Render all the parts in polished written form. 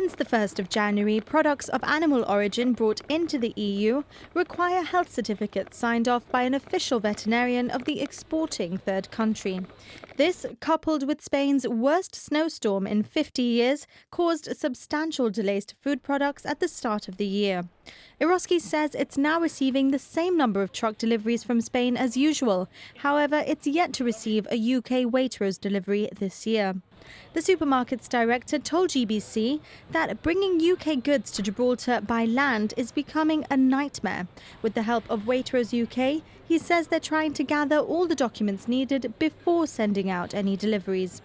Since the 1st of January, products of animal origin brought into the EU require health certificates signed off by an official veterinarian of the exporting third country. This, coupled with Spain's worst snowstorm in 50 years, caused substantial delays to food products at the start of the year. Eroski says it's now receiving the same number of truck deliveries from Spain as usual. However, it's yet to receive a UK Waitrose delivery this year. The supermarket's director told GBC that bringing UK goods to Gibraltar by land is becoming a nightmare. With the help of Waitrose UK, he says they're trying to gather all the documents needed before sending out any deliveries.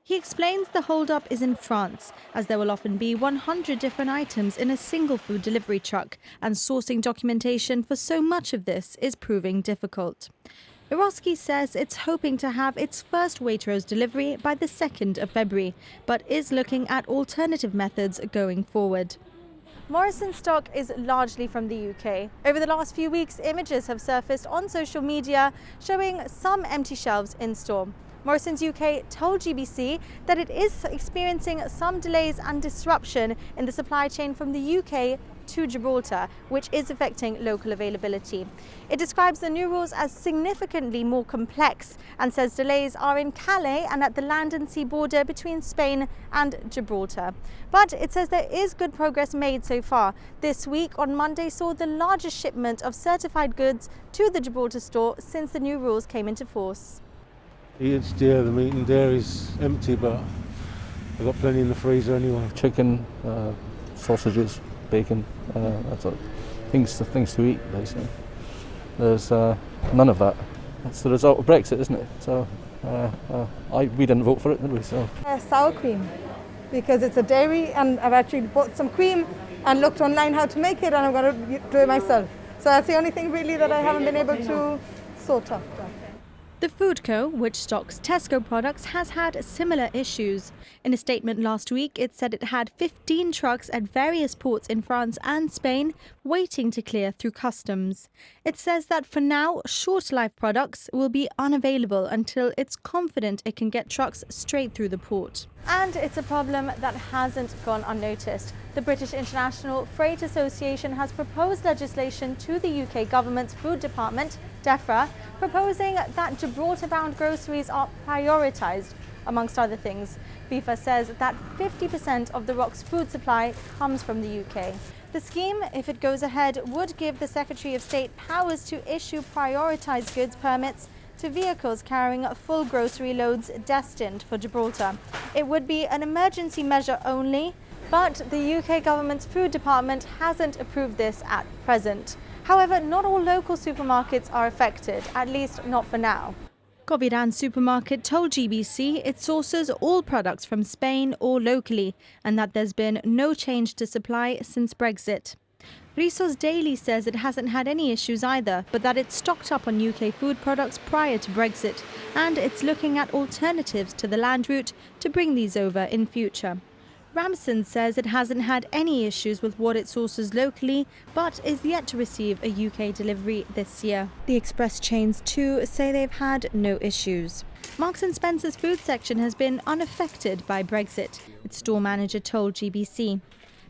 He explains the hold-up is in France, as there will often be 100 different items in a single food delivery truck, and sourcing documentation for so much of this is proving difficult. Eroski says it's hoping to have its first Waitrose delivery by the 2nd of February, but is looking at alternative methods going forward. Morrisons stock is largely from the UK. Over the last few weeks, images have surfaced on social media showing some empty shelves in store. Morrisons UK told GBC that it is experiencing some delays and disruption in the supply chain from the UK to Gibraltar, which is affecting local availability. It describes the new rules as significantly more complex and says delays are in Calais and at the land and sea border between Spain and Gibraltar. But it says there is good progress made so far. This week on Monday saw the largest shipment of certified goods to the Gibraltar store since the new rules came into force. Each day the meat and dairy is empty, but I've got plenty in the freezer anyway. Chicken, sausages, bacon, that's all. Things to eat, basically. There's none of that. That's the result of Brexit, isn't it? So we didn't vote for it, did we? So sour cream, because it's a dairy, and I've actually bought some cream and looked online how to make it, and I'm going to do it myself. So that's the only thing really that I haven't been able to sort out. The Food Co., which stocks Tesco products, has had similar issues. In a statement last week, it said it had 15 trucks at various ports in France and Spain waiting to clear through customs. It says that for now, short-life products will be unavailable until it's confident it can get trucks straight through the port. And it's a problem that hasn't gone unnoticed. The British International Freight Association has proposed legislation to the UK government's food department, DEFRA, proposing that Gibraltar-bound groceries are prioritised, amongst other things. BIFA says that 50% of the ROC's food supply comes from the UK. The scheme, if it goes ahead, would give the Secretary of State powers to issue prioritised goods permits to vehicles carrying full grocery loads destined for Gibraltar. It would be an emergency measure only, but the UK government's food department hasn't approved this at present. However, not all local supermarkets are affected, at least not for now. Coviran Supermarket told GBC it sources all products from Spain or locally, and that there's been no change to supply since Brexit. Resource Daily says it hasn't had any issues either, but that it's stocked up on UK food products prior to Brexit, and it's looking at alternatives to the land route to bring these over in future. Ramsden says it hasn't had any issues with what it sources locally, but is yet to receive a UK delivery this year. The express chains too say they've had no issues. Marks & Spencer's food section has been unaffected by Brexit, its store manager told GBC.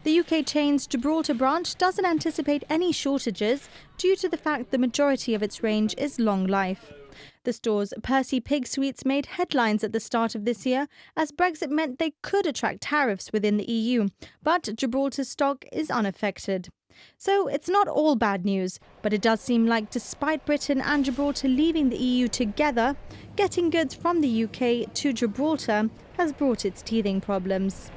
The UK chain's Gibraltar branch doesn't anticipate any shortages due to the fact the majority of its range is long life. The store's Percy Pig Sweets made headlines at the start of this year as Brexit meant they could attract tariffs within the EU, but Gibraltar's stock is unaffected. So it's not all bad news, but it does seem like despite Britain and Gibraltar leaving the EU together, getting goods from the UK to Gibraltar has brought its teething problems.